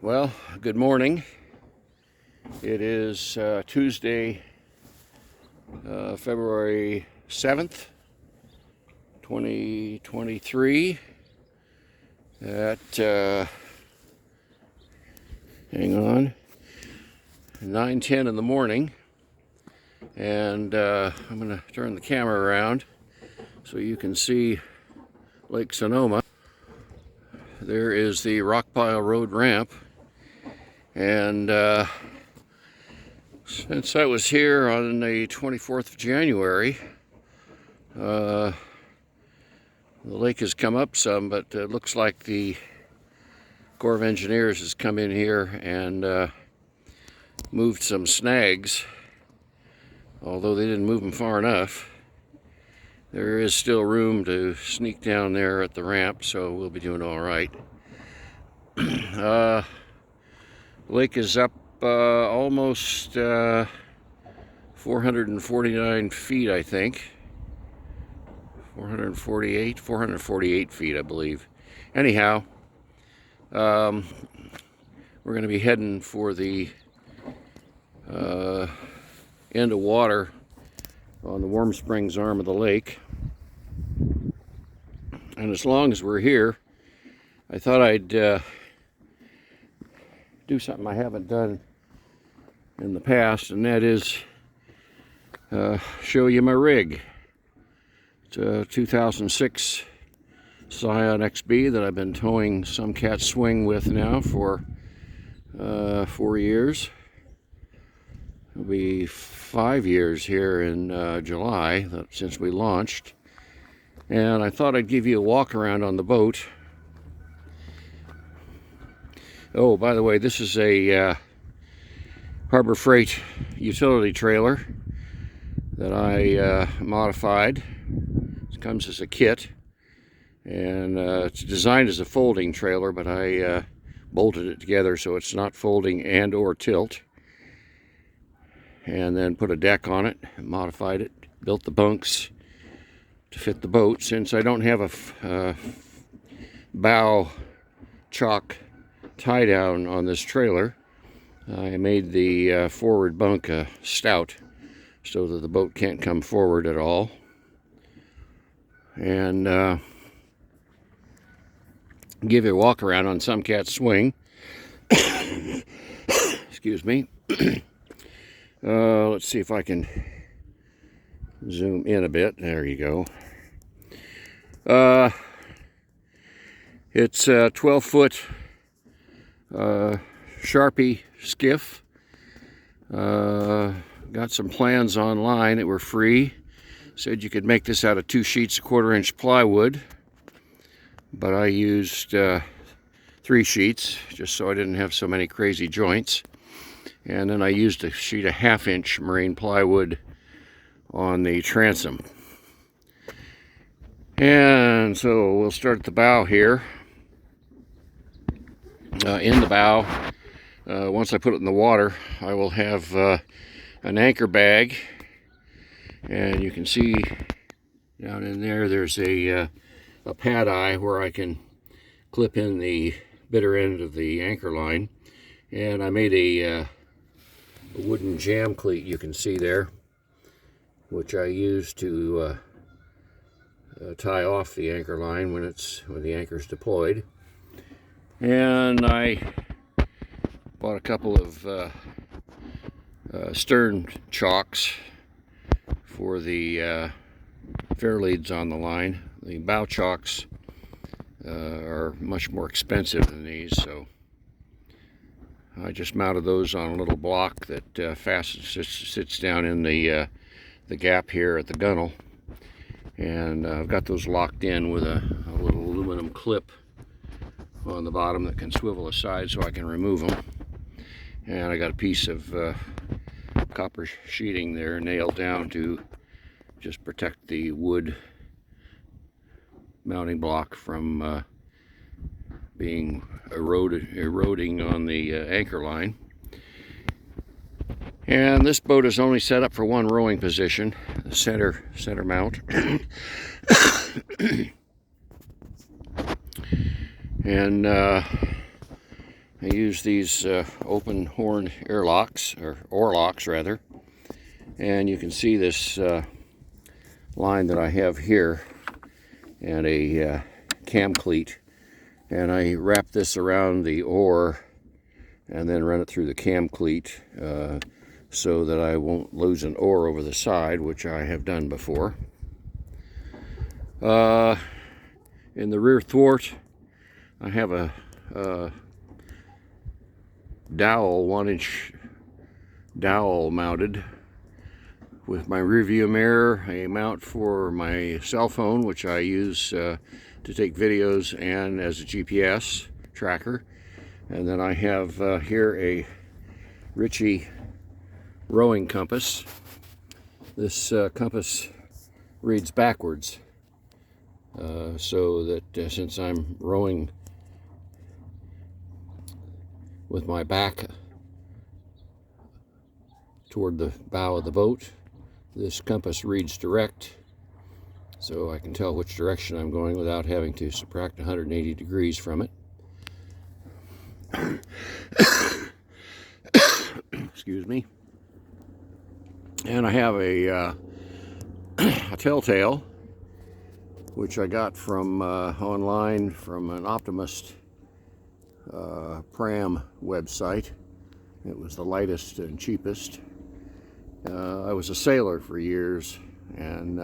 Well, good morning. It is Tuesday, February 7th, 2023 at, hang on, 9:10 in the morning. And I'm going to turn the camera around so you can see Lake Sonoma. There is the Rockpile Road ramp. And since I was here on the 24th of January, the lake has come up some, but it looks like the Corps of Engineers has come in here and moved some snags. Although they didn't move them far enough, there is still room to sneak down there at the ramp, so we'll be doing all right. Lake is up almost 449 feet, I think. 448 feet, I believe. Anyhow, we're going to be heading for the end of water on the Warm Springs arm of the lake. And as long as we're here, I thought I'd do something I haven't done in the past, and that is show you my rig. It's a 2006 Scion XB that I've been towing some cat swing with now for 4 years. It'll be 5 years here in July since we launched, and I thought I'd give you a walk around on the boat. Oh, by the way, this is a Harbor Freight utility trailer that I modified. It comes as a kit, and it's designed as a folding trailer, but I bolted it together so it's not folding and or tilt. And then put a deck on it, modified it, built the bunks to fit the boat. Since I don't have a bow chock tie down on this trailer, I made the forward bunk stout so that the boat can't come forward at all. And give you a walk around on some cat swing. Excuse me. Let's see if I can zoom in a bit. There you go. It's a 12-foot Sharpie skiff. Got some plans online that were free. Said you could make this out of 2 sheets of 1/4-inch plywood, but I used 3 sheets just so I didn't have so many crazy joints. And then I used a sheet of 1/2-inch marine plywood on the transom. And so we'll start at the bow here. In the bow, once I put it in the water, I will have an anchor bag. And you can see down in there, there's a pad eye where I can clip in the bitter end of the anchor line. And I made a wooden jam cleat, you can see there, which I use to tie off the anchor line when the anchor's deployed. And I bought a couple of stern chocks for the fair leads on the line. The bow chocks are much more expensive than these, so I just mounted those on a little block that sits down in the gap here at the gunnel, and I've got those locked in with a little aluminum clip on the bottom that can swivel aside so I can remove them. And I got a piece of copper sheeting there nailed down to just protect the wood mounting block from being eroding on the anchor line. And this boat is only set up for one rowing position, the center mount. And I use these open horn airlocks, or oarlocks rather, and you can see this line that I have here and a cam cleat, and I wrap this around the oar and then run it through the cam cleat so that I won't lose an oar over the side, which I have done before. In the rear thwart, I have a dowel, 1-inch dowel mounted with my rear view mirror, a mount for my cell phone, which I use to take videos and as a GPS tracker. And then I have here a Ritchie rowing compass. This compass reads backwards, so that since I'm rowing with my back toward the bow of the boat, this compass reads direct, so I can tell which direction I'm going without having to subtract 180 degrees from it. Excuse me. And I have a telltale, which I got from online from an Optimist pram website. It was the lightest and cheapest. I was a sailor for years, and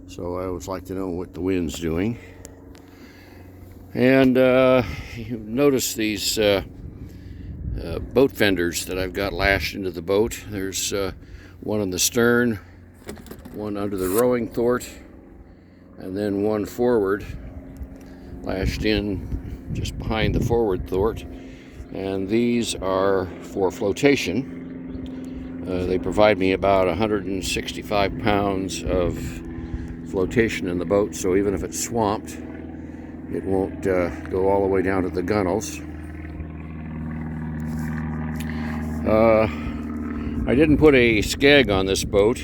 so I always like to know what the wind's doing. And you notice these boat fenders that I've got lashed into the boat. There's one on the stern, one under the rowing thwart, and then one forward, lashed in just behind the forward thwart. And these are for flotation. They provide me about 165 pounds of flotation in the boat, so even if it's swamped, it won't go all the way down to the gunnels. I didn't put a skeg on this boat,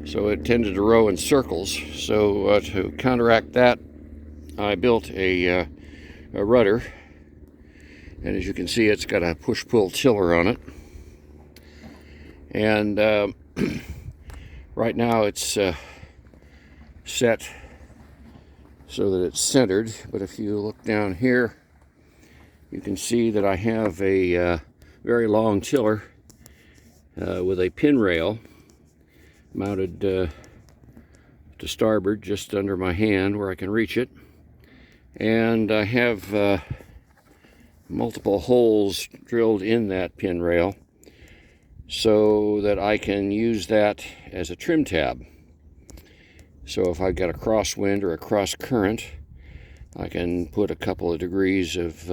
so it tended to row in circles. So to counteract that, I built a rudder, and as you can see, it's got a push-pull tiller on it. And right now it's set so that it's centered, but if you look down here, you can see that I have a very long tiller with a pin rail mounted to starboard just under my hand where I can reach it. And I have multiple holes drilled in that pin rail so that I can use that as a trim tab. So if I've got a crosswind or a cross current, I can put a couple of degrees of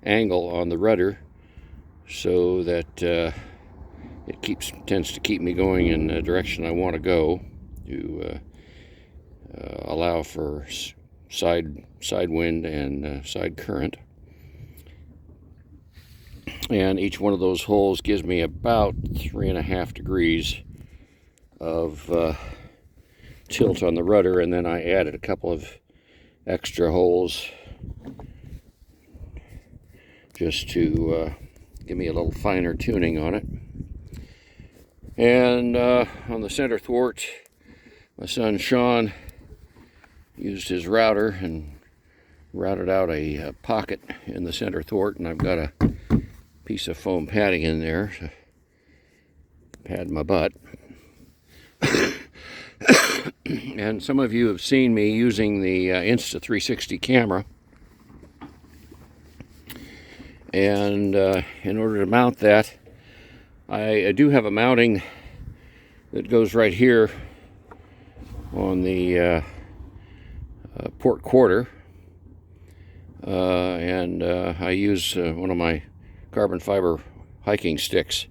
angle on the rudder so that it tends to keep me going in the direction I want to go, to allow for side wind and side current. And each one of those holes gives me about 3.5 degrees of tilt on the rudder, and then I added a couple of extra holes just to give me a little finer tuning on it. And on the center thwart, my son Sean used his router and routed out a pocket in the center thwart, and I've got a piece of foam padding in there to pad my butt. And some of you have seen me using the Insta360 camera, and in order to mount that, I do have a mounting that goes right here on the port quarter, and I use one of my carbon fiber hiking sticks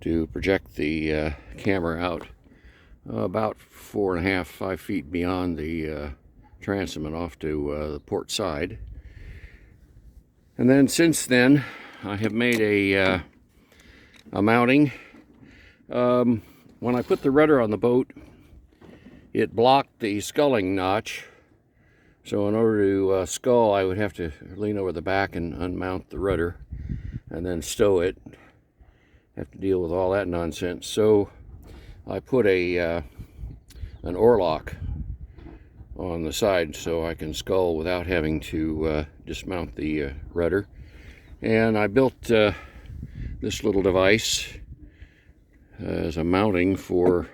to project the camera out about 4.5, 5 feet beyond the transom and off to the port side. And then since then, I have made a mounting. When I put the rudder on the boat, it blocked the sculling notch So in order to scull, I would have to lean over the back and unmount the rudder and then stow it. Have to deal with all that nonsense. So I put an oar lock on the side so I can scull without having to dismount the rudder. And I built this little device as a mounting for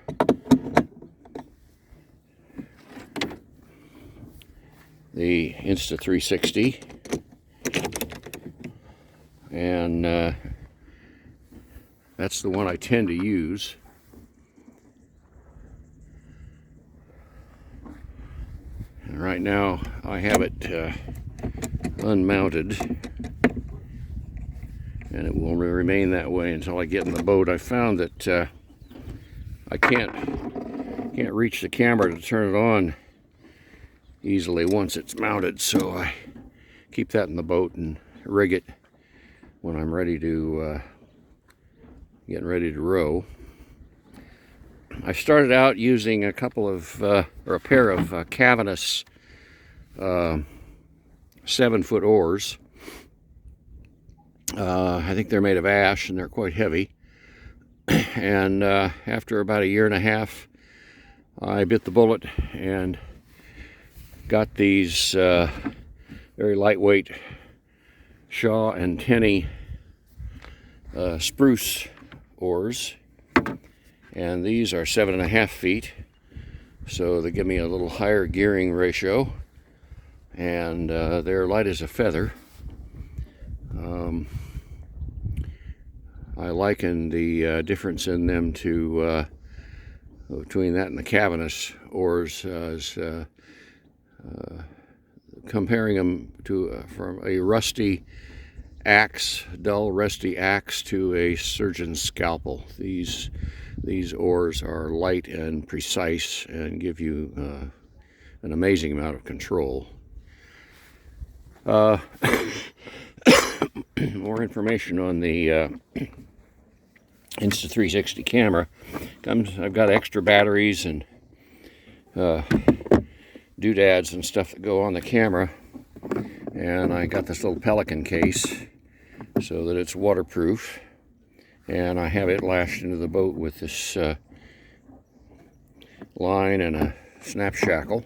the Insta360, and that's the one I tend to use. And right now I have it unmounted, and it will remain that way until I get in the boat. I found that I can't reach the camera to turn it on easily once it's mounted, so I keep that in the boat and rig it when I'm ready to getting ready to row. I started out using a couple of or a pair of cavernous 7-foot oars. I think they're made of ash and they're quite heavy. And after about 1.5 years, I bit the bullet and got these very lightweight Shaw and Tenney spruce oars, and these are 7.5 feet, so they give me a little higher gearing ratio, and they're light as a feather. I liken the difference in them to between that and the cavernous oars as comparing them to from a rusty axe, dull rusty axe, to a surgeon's scalpel. These oars are light and precise and give you an amazing amount of control. More information on the Insta360 camera. I've got extra batteries and doodads and stuff that go on the camera, and I got this little pelican case so that it's waterproof, and I have it lashed into the boat with this line and a snap shackle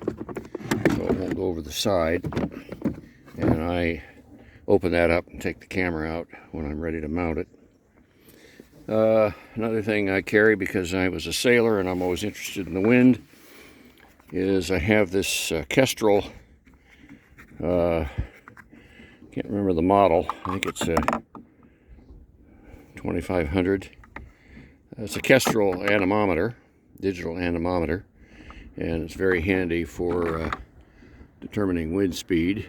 so it won't go over the side, and I open that up and take the camera out when I'm ready to mount it. Another thing I carry, because I was a sailor and I'm always interested in the wind, is I have this Kestrel, can't remember the model, I think it's a 2500. It's a Kestrel anemometer, digital anemometer, and it's very handy for determining wind speed.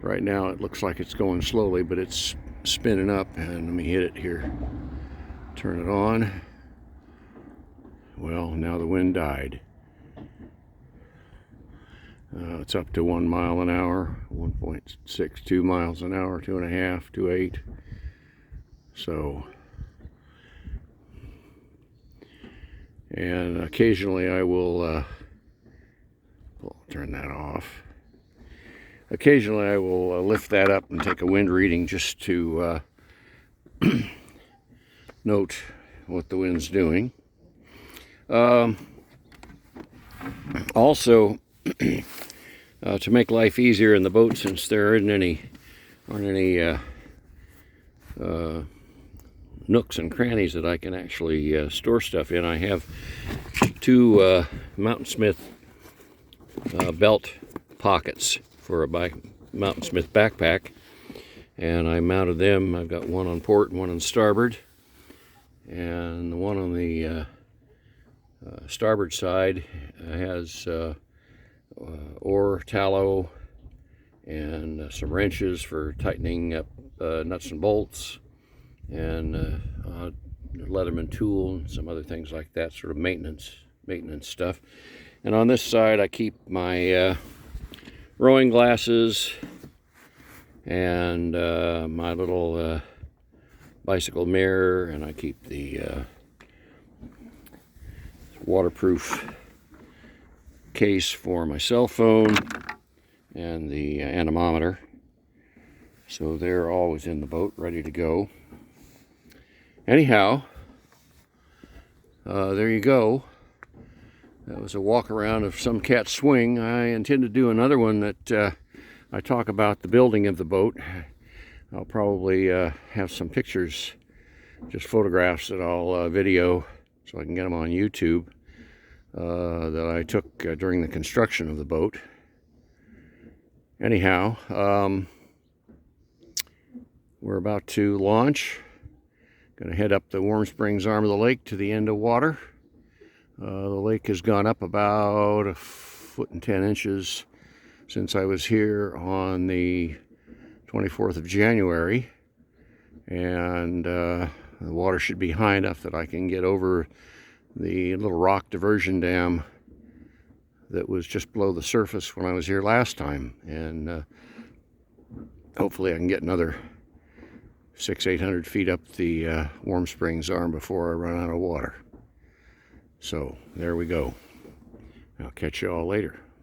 Right now it looks like it's going slowly, but it's spinning up, and let me hit it here. Turn it on. Well, now the wind died. It's up to 1 mile an hour, 1.62 miles an hour, 2.5, 2.8. So, and occasionally I will turn that off. Occasionally I will lift that up and take a wind reading just to note what the wind's doing. Also, to make life easier in the boat, since there aren't any nooks and crannies that I can actually store stuff in, I have two Mountain Smith belt pockets for a Mountain Smith backpack, and I mounted them. I've got one on port and one on starboard, and the one on the starboard side has oar tallow and some wrenches for tightening up nuts and bolts, and a Leatherman tool and some other things like that, sort of maintenance stuff. And on this side I keep my rowing glasses and my little bicycle mirror, and I keep the waterproof case for my cell phone, and the anemometer. So they're always in the boat, ready to go. Anyhow, there you go. That was a walk around of some cat swing. I intend to do another one that I talk about the building of the boat. I'll probably have some pictures, just photographs that I'll video so I can get them on YouTube that I took during the construction of the boat. Anyhow, we're about to launch. Going to head up the Warm Springs arm of the lake to the end of water. The lake has gone up about 1.10 feet since I was here on the 24th of January. And the water should be high enough that I can get over the little rock diversion dam that was just below the surface when I was here last time. And hopefully I can get another 600-800 feet up the Warm Springs arm before I run out of water. So there we go. I'll catch you all later.